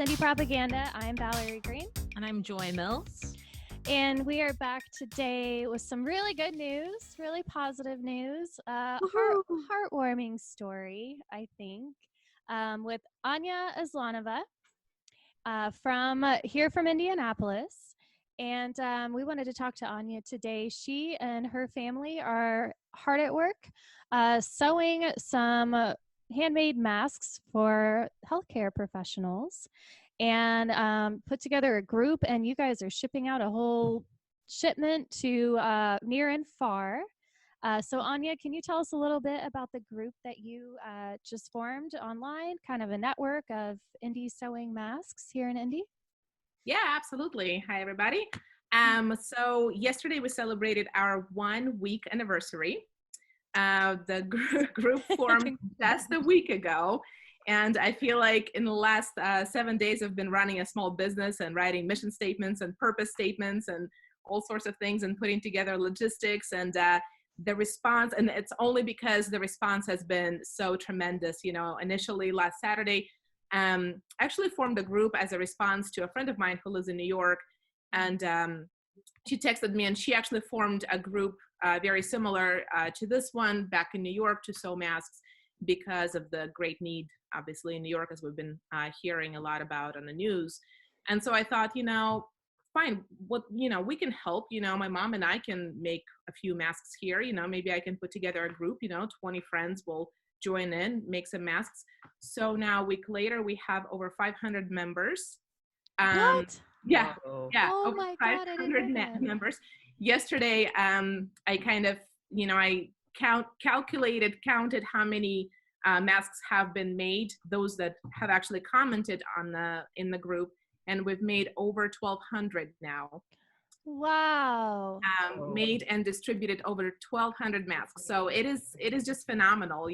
Indy Propaganda. I'm Valerie Green. And I'm Joy Mills. And we are back today with some really good news, really positive news. Heartwarming story, I think, with Anya Aslanova from Indianapolis. And we wanted to talk to Anya today. She and her family are hard at work sewing some handmade masks for healthcare professionals, and put together a group, and you guys are shipping out a whole shipment to near and far. So Anya, can you tell us a little bit about the group that you just formed online, kind of a network of Indy Sewing Masks here in Indy? Yeah, absolutely. Hi, everybody. So yesterday we celebrated our 1 week anniversary. The group formed just a week ago. And I feel like in the last 7 days, I've been running a small business and writing mission statements and purpose statements and all sorts of things and putting together logistics, and the response, and it's only because the response has been so tremendous. You know, initially last Saturday, I actually formed a group as a response to a friend of mine who lives in New York. And she texted me, and she actually formed a group very similar to this one back in New York to sew masks, because of the great need, obviously, in New York, as we've been hearing a lot about on the news. And so I thought, fine, we can help. My mom and I can make a few masks here. Maybe I can put together a group, 20 friends will join in, make some masks. So now a week later, we have over 500 members. What? Yeah, yeah, Oh over my God, 500 members. Yesterday, I kind of, I counted how many masks have been made, those that have actually commented in the group, and we've made over 1,200 now. Wow. Made and distributed over 1,200 masks. So it is just phenomenal,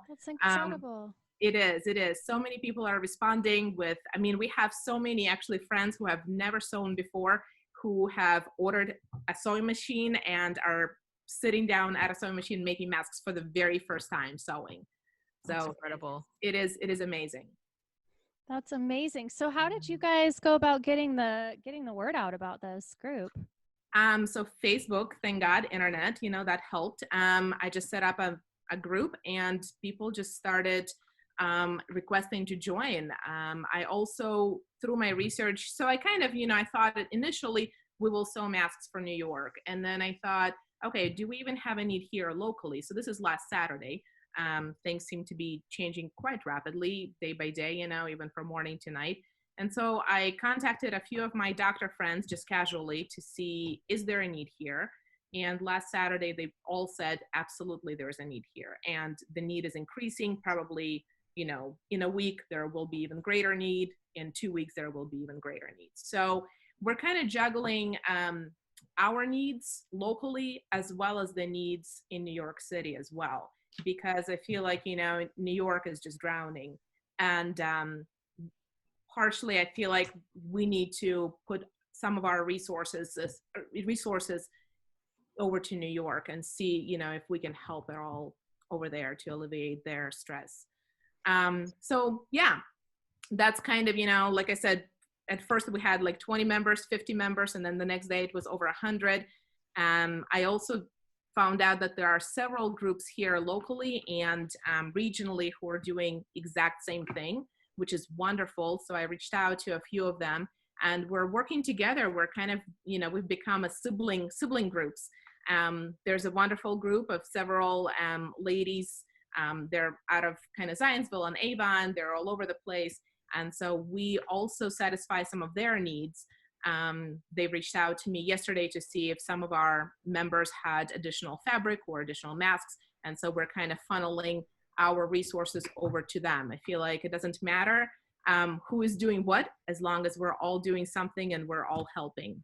That's incredible. It is. So many people are responding with, we have so many actually friends who have never sewn before, who have ordered a sewing machine and are sitting down at a sewing machine making masks for the very first time sewing. So that's incredible. It is amazing. That's amazing. So how did you guys go about getting the word out about this group? So Facebook, thank God, internet, that helped. I just set up a group, and people just started requesting to join. I also, through my research, so I kind of, I thought that initially we will sew masks for New York. And then I thought, okay, do we even have a need here locally? So this is last Saturday. Things seem to be changing quite rapidly, day by day, even from morning to night. And so I contacted a few of my doctor friends just casually to see, is there a need here? And last Saturday, they all said, absolutely, there's a need here. And the need is increasing. Probably, in a week, there will be even greater need. In 2 weeks, there will be even greater needs. So we're kind of juggling our needs locally, as well as the needs in New York City as well, because I feel like, New York is just drowning. And partially, I feel like we need to put some of our resources over to New York and see, if we can help at all over there to alleviate their stress. So yeah, that's kind of, like I said, at first we had like 20 members, 50 members, and then the next day it was over 100. I also found out that there are several groups here locally and regionally who are doing exact same thing, which is wonderful. So I reached out to a few of them, and we're working together. We're kind of, we've become a sibling groups. There's a wonderful group of several ladies. They're out of kind of Zionsville and Avon. They're all over the place. And so we also satisfy some of their needs. They reached out to me yesterday to see if some of our members had additional fabric or additional masks. And so we're kind of funneling our resources over to them. I feel like it doesn't matter who is doing what, as long as we're all doing something and we're all helping.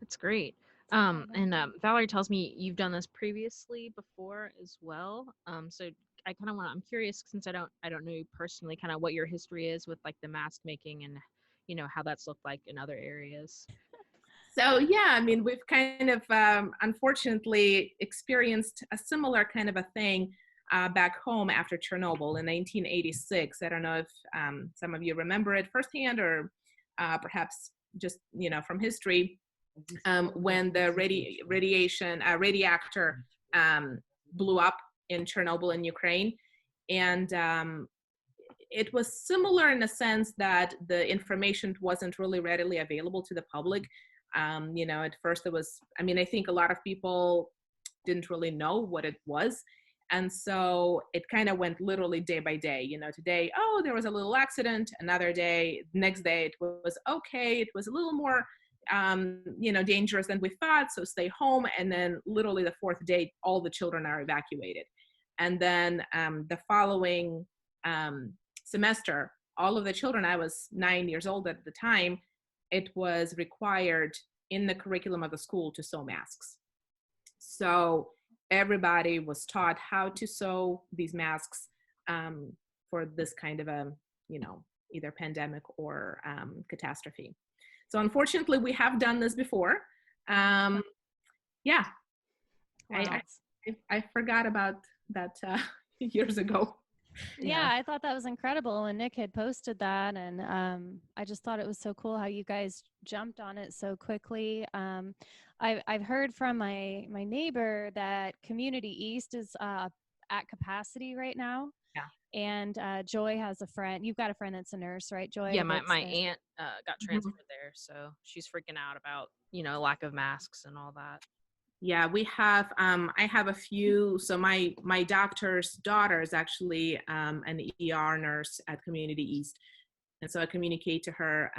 That's great. And Valerie tells me you've done this previously before as well. So I kind of I'm curious, since I don't know you personally, kind of what your history is with like the mask making and, how that's looked like in other areas. So yeah, we've kind of unfortunately experienced a similar kind of a thing. back home after Chernobyl in 1986. I don't know if some of you remember it firsthand or perhaps just, from history, when the radiator blew up in Chernobyl in Ukraine. And it was similar in a sense that the information wasn't really readily available to the public. At first it was, I think a lot of people didn't really know what it was. And so it kind of went literally day by day. Today, oh, there was a little accident. Another day, next day, it was okay. It was a little more, dangerous than we thought. So stay home. And then literally the fourth day, all the children are evacuated. And then the following semester, all of the children, I was 9 years old at the time, it was required in the curriculum of the school to sew masks. So everybody was taught how to sew these masks for this kind of a, either pandemic or catastrophe. So unfortunately, we have done this before. Yeah. Wow. I forgot about that years ago. Yeah, I thought that was incredible. And Nick had posted that. And I just thought it was so cool how you guys jumped on it so quickly. I've heard from my neighbor that Community East is at capacity right now. Yeah. And Joy has a friend. You've got a friend that's a nurse, right, Joy? Yeah, my aunt got transferred there. So she's freaking out about, lack of masks and all that. Yeah, we have, I have a few, so my doctor's daughter is actually an ER nurse at Community East. And so I communicate to her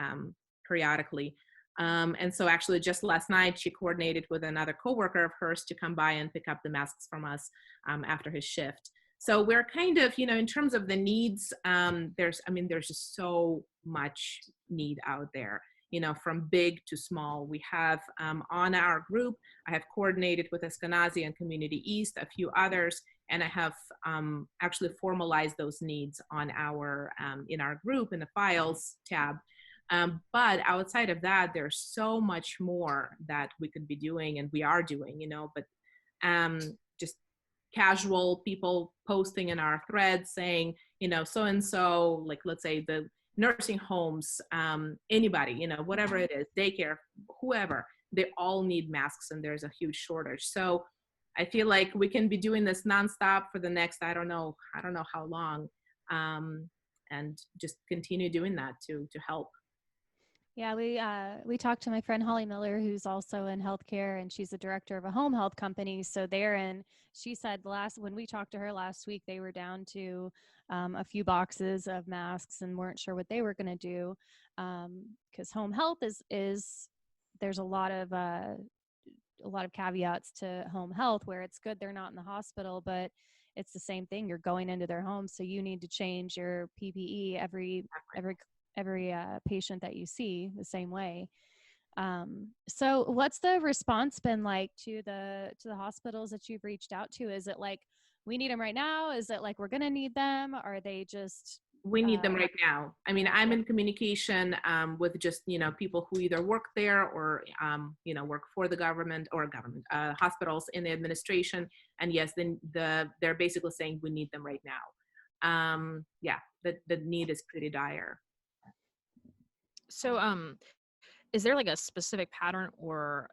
periodically. And so actually just last night, she coordinated with another coworker of hers to come by and pick up the masks from us after his shift. So we're kind of, in terms of the needs, there's just so much need out there. From big to small. We have on our group, I have coordinated with Eskenazi and Community East, a few others, and I have actually formalized those needs on our in our group in the files tab. But outside of that, there's so much more that we could be doing and we are doing, but just casual people posting in our threads saying, so-and-so, like let's say the nursing homes, anybody, whatever it is, daycare, whoever, they all need masks and there's a huge shortage. So I feel like we can be doing this nonstop for the next, I don't know how long, and just continue doing that to help. Yeah, we talked to my friend Holly Miller, who's also in healthcare, and she's the director of a home health company. So she said when we talked to her last week, they were down to a few boxes of masks and weren't sure what they were going to do. Because home health is there's a lot of caveats to home health where it's good they're not in the hospital, but it's the same thing. You're going into their home, so you need to change your PPE every patient that you see the same way. So what's the response been like to the hospitals that you've reached out to? Is it like, we need them right now? Is it like, we're going to need them? Are they just... We need them right now. I'm in communication with just, people who either work there or, work for the government hospitals in the administration. And yes, then they're basically saying we need them right now. The need is pretty dire. So, is there like a specific pattern or,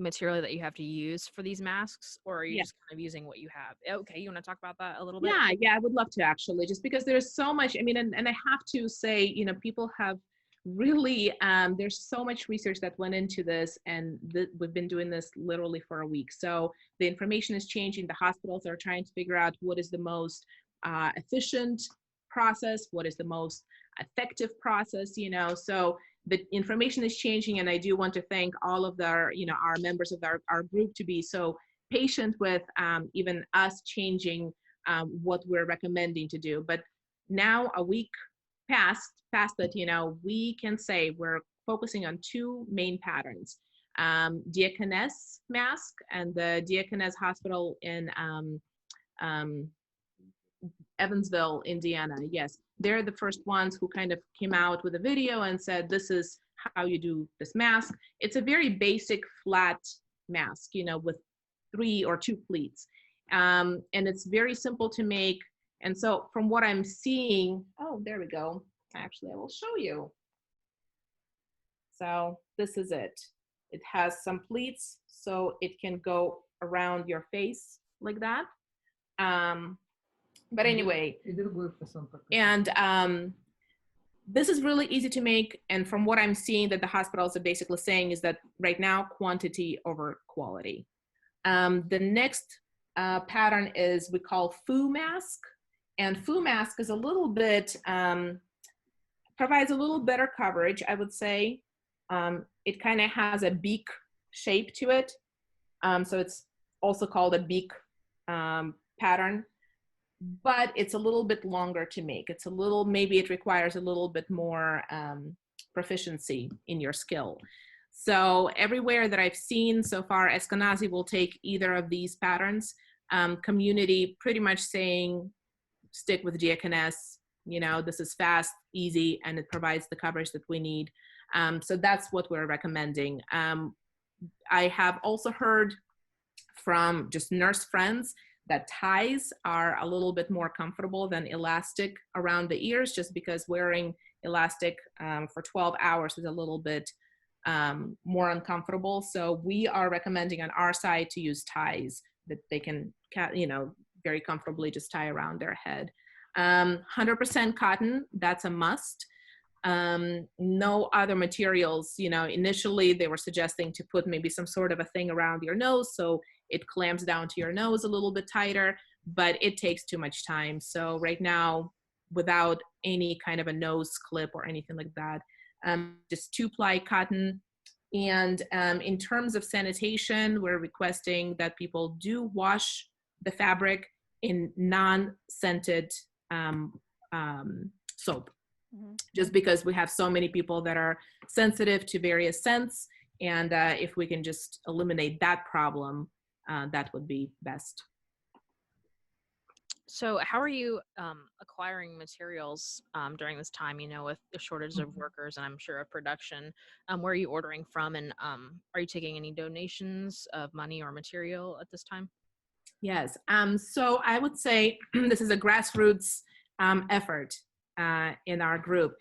material that you have to use for these masks, or are you just kind of using what you have? Okay. You want to talk about that a little bit? Yeah, I would love to actually, just because there's so much, and I have to say, people have really, there's so much research that went into this, and we've been doing this literally for a week. So the information is changing. The hospitals are trying to figure out what is the most efficient process, what is the most effective process, so the information is changing, and I do want to thank all of our members of our group to be so patient with even us changing what we're recommending to do. But now, a week past that, we can say we're focusing on two main patterns: Diakoness mask and the Diakoness Hospital in Evansville, Indiana. Yes, they're the first ones who kind of came out with a video and said, this is how you do this mask. It's a very basic flat mask, with 3 or 2 pleats. And it's very simple to make. And so from what I'm seeing, oh, there we go. Actually, I will show you. So this is it. It has some pleats, so it can go around your face like that. But anyway, and this is really easy to make. And from what I'm seeing that the hospitals are basically saying is that right now, quantity over quality. The next pattern is we call foo mask. And foo mask is a little bit, provides a little better coverage, I would say. It kind of has a beak shape to it. So it's also called a beak pattern, but it's a little bit longer to make. It's a little, maybe it requires a little bit more proficiency in your skill. So everywhere that I've seen so far, Eskenazi will take either of these patterns. Community pretty much saying, stick with Diaconess, you know, this is fast, easy, and it provides the coverage that we need. So that's what we're recommending. I have also heard from just nurse friends that ties are a little bit more comfortable than elastic around the ears, just because wearing elastic for 12 hours is a little bit more uncomfortable. So we are recommending on our side to use ties that they can, you know, very comfortably just tie around their head. 100% cotton, that's a must. No other materials, you know, initially they were suggesting to put maybe some sort of a thing around your nose so it clamps down to your nose a little bit tighter, but it takes too much time. So right now, without any kind of a nose clip or anything like that, just 2-ply cotton. And in terms of sanitation, we're requesting that people do wash the fabric in non-scented soap. Mm-hmm. Just because we have so many people that are sensitive to various scents, and if we can just eliminate that problem, that would be best. So how are you acquiring materials during this time, you know, with the shortage of workers and I'm sure of production? Where are you ordering from, and are you taking any donations of money or material at this time? Yes, so I would say this is a grassroots effort in our group.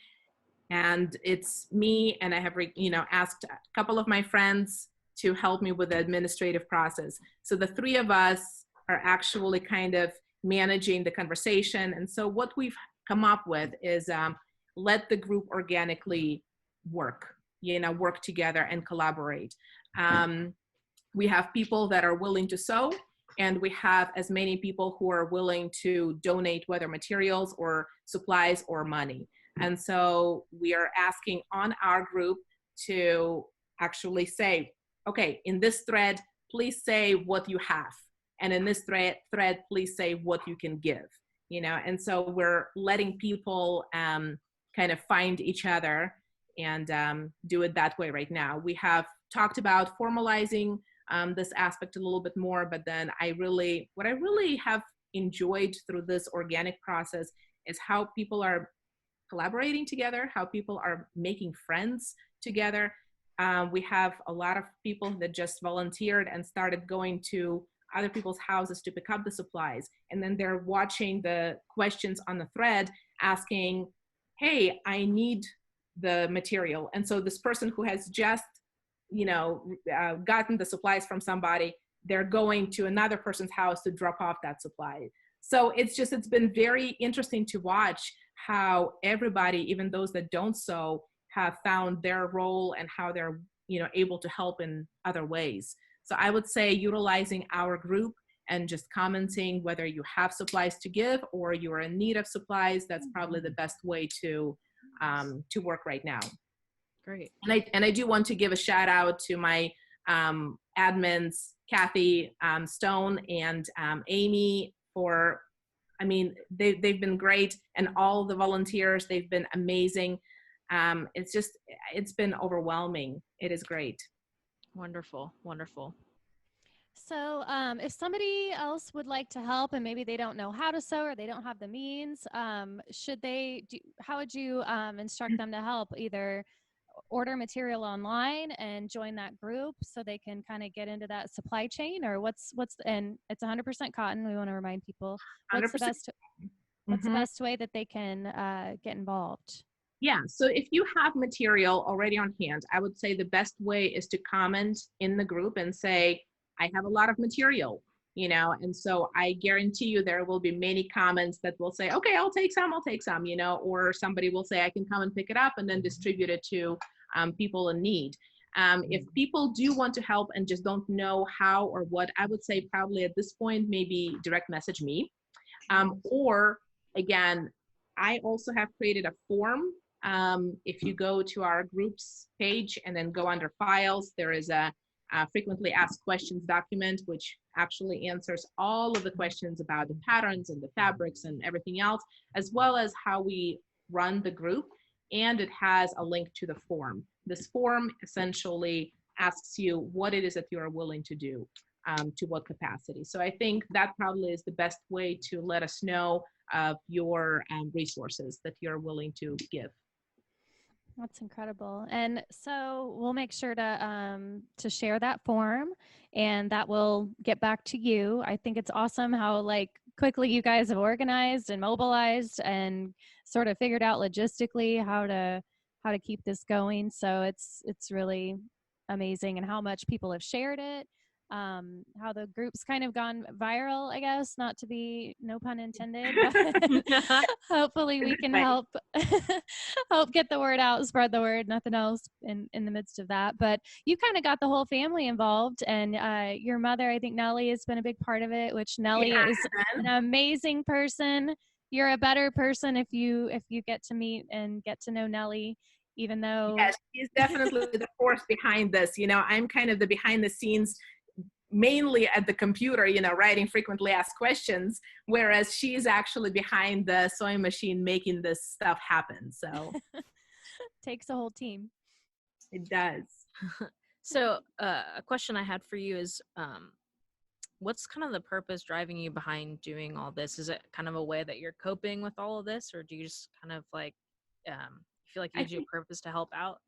And it's me, and I have, you know, asked a couple of my friends to help me with the administrative process. So the three of us are actually kind of managing the conversation. And so what we've come up with is let the group organically work, you know, work together and collaborate. We have people that are willing to sew, and we have as many people who are willing to donate, whether materials or supplies or money. And so we are asking on our group to actually say, okay, in this thread, please say what you have. And in this thread, please say what you can give, you know? And so we're letting people kind of find each other and do it that way right now. We have talked about formalizing this aspect a little bit more, but then what I really have enjoyed through this organic process is how people are collaborating together, how people are making friends together. We have a lot of people that just volunteered and started going to other people's houses to pick up the supplies. And then they're watching the questions on the thread asking, hey, I need the material. And so this person who has just, you know, gotten the supplies from somebody, they're going to another person's house to drop off that supply. So it's been very interesting to watch how everybody, even those that don't sew, have found their role and how they're, you know, able to help in other ways. So I would say utilizing our group and just commenting whether you have supplies to give or you are in need of supplies, that's probably the best way to work right now. Great. And I do want to give a shout out to my admins, Kathy Stone and Amy, for, I mean, they've been great, and all the volunteers, they've been amazing. It's been overwhelming. It is great. Wonderful, wonderful. So if somebody else would like to help and maybe they don't know how to sew or they don't have the means, how would you instruct them to help, either order material online and join that group so they can kind of get into that supply chain, or and it's 100% cotton. We want to remind people what's 100%. the best way that they can get involved? Yeah, so if you have material already on hand, I would say the best way is to comment in the group and say, I have a lot of material, and so I guarantee you there will be many comments that will say, okay, I'll take some, or somebody will say, I can come and pick it up and then distribute it to people in need. If people do want to help and just don't know how or what, I would say probably at this point, maybe direct message me. Or again, I also have created a form. If you go to our groups page and then go under files, there is a frequently asked questions document, which actually answers all of the questions about the patterns and the fabrics and everything else, as well as how we run the group. And it has a link to the form. This form essentially asks you what it is that you are willing to do, to what capacity. So I think that probably is the best way to let us know of your resources that you're willing to give. That's incredible. And so we'll make sure to share that form, and that will get back to you. I think it's awesome how quickly you guys have organized and mobilized and sort of figured out logistically how to keep this going. So it's really amazing, and how much people have shared it. How the group's kind of gone viral, I guess, not to be, no pun intended, but hopefully we can help get the word out, spread the word, nothing else in the midst of that. But you kind of got the whole family involved, and your mother, I think Nellie, has been a big part of it, which Nellie is an amazing person. You're a better person if you get to meet and get to know Nellie, even though. Yes, she's definitely the force behind this. I'm kind of the behind the scenes, mainly at the computer, writing frequently asked questions, whereas she's actually behind the sewing machine making this stuff happen. So takes a whole team. It does. So a question I had for you is, what's kind of the purpose driving you behind doing all this? Is it kind of a way that you're coping with all of this, or do you just kind of feel like it gives you a purpose to help out?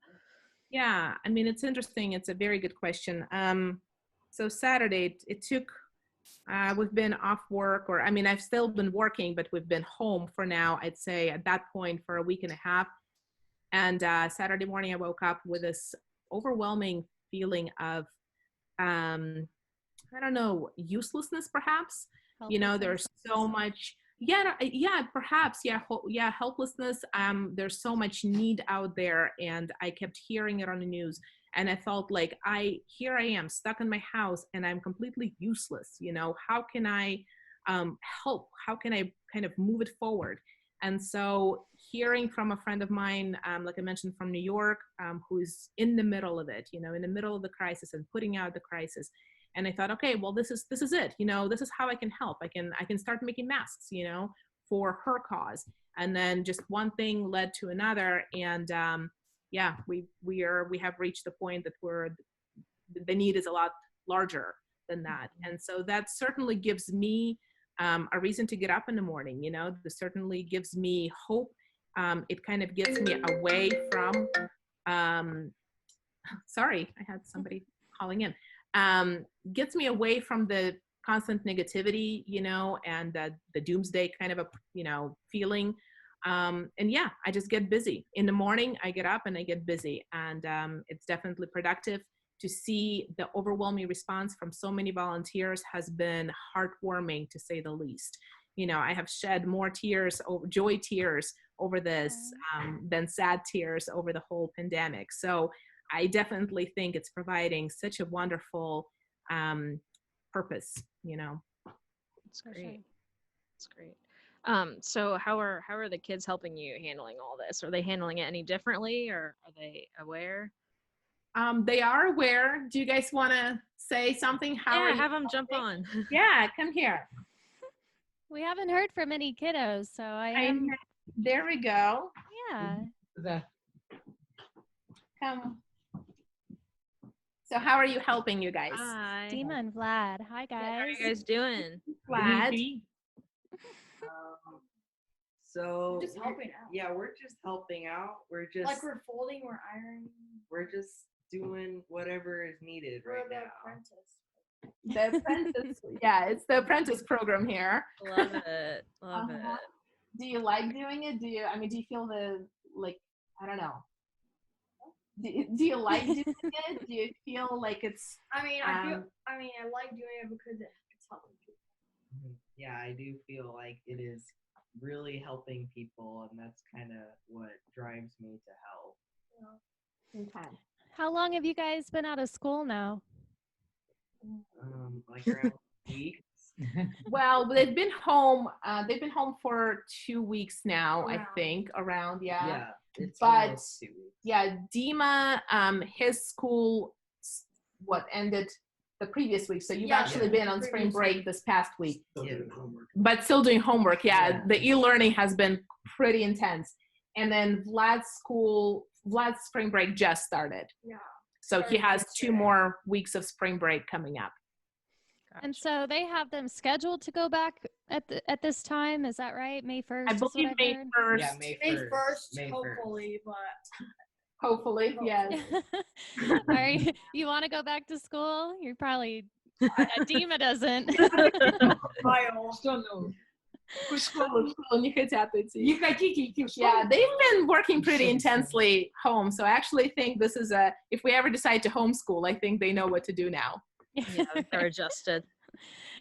Yeah, I mean, it's interesting. It's a very good question. So Saturday, it took, we've been off work, or I mean, I've still been working, but we've been home for now, I'd say at that point for a week and a half. And Saturday morning, I woke up with this overwhelming feeling of, I don't know, uselessness, perhaps. There's so much, perhaps, helplessness. There's so much need out there, and I kept hearing it on the news. And I felt like here I am stuck in my house and I'm completely useless. How can I help? How can I kind of move it forward? And so hearing from a friend of mine, like I mentioned, from New York, who's in the middle of it, in the middle of the crisis and putting out the crisis. And I thought, okay, well, this is it. This is how I can help. I can start making masks, for her cause. And then just one thing led to another. And we have reached the point that the need is a lot larger than that. And so that certainly gives me a reason to get up in the morning. This certainly gives me hope. It kind of gets me away from, sorry, I had somebody calling in. Gets me away from the constant negativity, and the doomsday kind of a, feeling. I just get busy. In the morning, I get up and I get busy, and it's definitely productive. To see the overwhelming response from so many volunteers has been heartwarming, to say the least. I have shed more tears, joy tears over this than sad tears over the whole pandemic. So I definitely think it's providing such a wonderful purpose, It's great. It's great. So how are the kids helping you handling all this? Are they handling it any differently, or are they aware? They are aware. Do you guys want to say something? Have them jump on. Yeah, come here. We haven't heard from any kiddos, so There we go. Yeah. Come. So how are you helping, you guys? Hi. Dima and Vlad. Hi, guys. How are you guys doing? Vlad. So We're just helping out. Yeah, we're just helping out. We're just Like we're folding, we're ironing. we're just doing whatever is needed We're right the now. apprentice. The apprentice, yeah, it's the apprentice program here. Love it. Love Uh-huh. it. Do you like doing it? Do you feel the, like, I don't know. Do you like doing it? Do you feel like it's, I mean, I like doing it because it's helping people. Yeah, I do feel like it is really helping people, and that's kind of what drives me to help. okay. How long have you guys been out of school now? Like around weeks. Well, they've been home for 2 weeks now, I Around. think, around, Yeah, it's But- almost 2 weeks. Yeah, Dima, his school ended the previous week, so you've actually been on spring break this past week, but still doing homework. Yeah, the e-learning has been pretty intense. And then Vlad's spring break just started, Yeah. so he Started has yesterday. 2 more weeks of spring break coming up. And so they have them scheduled to go back at this time. Is that right? May 1st. I believe May 1st. Yeah, May May 1st. 1st, May 1st. hopefully, but Hopefully, yes. Are you want to go back to school? You're probably Dima doesn't. Yeah, they've been working pretty intensely home, so I actually think this is if we ever decide to homeschool, I think they know what to do now. Yeah, they're adjusted.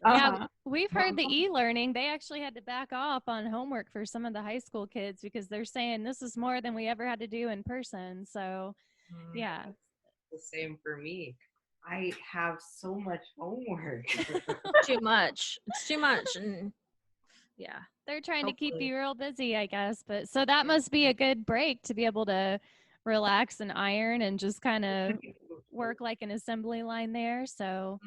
Yeah, we've heard the e-learning. They actually had to back off on homework for some of the high school kids because they're saying this is more than we ever had to do in person. So, yeah. The same for me. I have so much homework. Too much. It's too much. And yeah. They're trying to keep Hopefully. you real busy, I guess. But so that must be a good break to be able to relax and iron and just kind of work like an assembly line there. So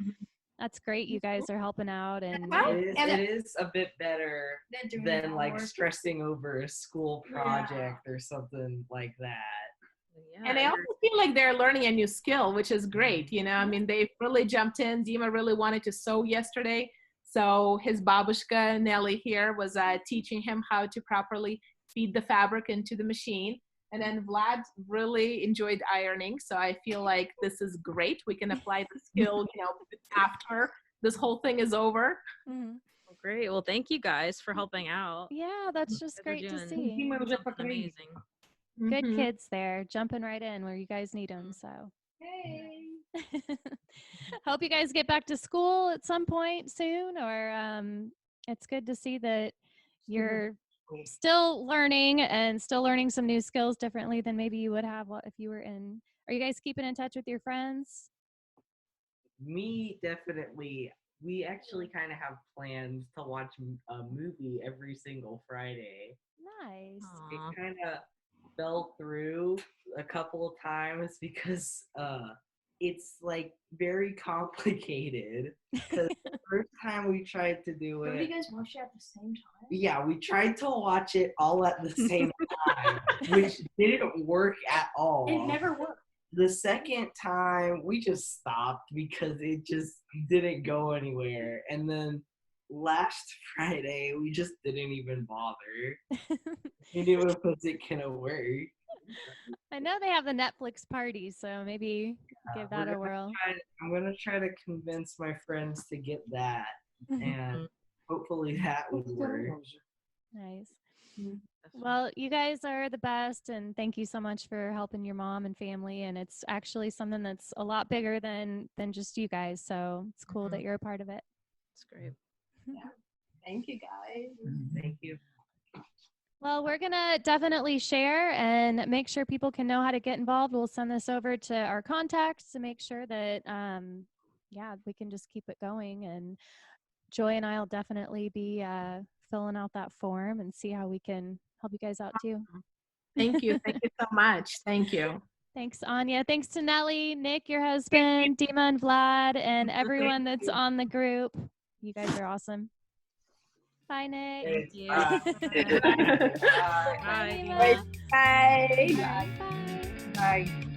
that's great. You guys are helping out. And It is a bit better doing than like homework. stressing over a school Yeah. project or something like that. Yeah, And I also feel like they're learning a new skill, which is great. You know, I mean, they've really jumped in. Dima really wanted to sew yesterday. So his babushka, Nelly, here was teaching him how to properly feed the fabric into the machine. And then Vlad really enjoyed ironing. So I feel like this is great. We can apply the skill, after this whole thing is over. Mhm. Well, great. Well, thank you guys for helping out. Yeah, that's just You guys are great to doing see. something amazing. Good Mhm. kids there, jumping right in where you guys need them. So Hey. hope you guys get back to school at some point soon. Or it's good to see that you're still learning and still learning some new skills differently than maybe you would have if you were in. Are you guys keeping in touch with your friends? Me, definitely. We actually kind of have plans to watch a movie every single Friday. Nice. Aw. It kind of fell through a couple of times because it's like very complicated. Because the first time we tried to do Did you it, guys watch it at the same time? yeah, we tried to watch it all at the same time, which didn't work at all. It never worked. The second time we just stopped because it just didn't go anywhere. And then last Friday we just didn't even bother. We knew if it gonna work. I know they have the Netflix party, so maybe give that a whirl. I'm gonna try to convince my friends to get that, Mm-hmm. and hopefully that would work. Nice. Well, you guys are the best, and thank you so much for helping your mom and family. And it's actually something that's a lot bigger than just you guys. So it's cool that you're a part of it. It's great. Thank you, guys. Thank you. Well, we're going to definitely share and make sure people can know how to get involved. We'll send this over to our contacts to make sure that, we can just keep it going. And Joy and I will definitely be filling out that form and see how we can help you guys out too. Thank you. Thank you so much. Thank you. Thanks, Anya. Thanks to Nelly, Nick, your husband, Dima and Vlad, and everyone that's on the group. You guys are awesome. Bye, Nick. Thank you. Bye. Bye, Bye. Dima. Bye. Bye. Bye.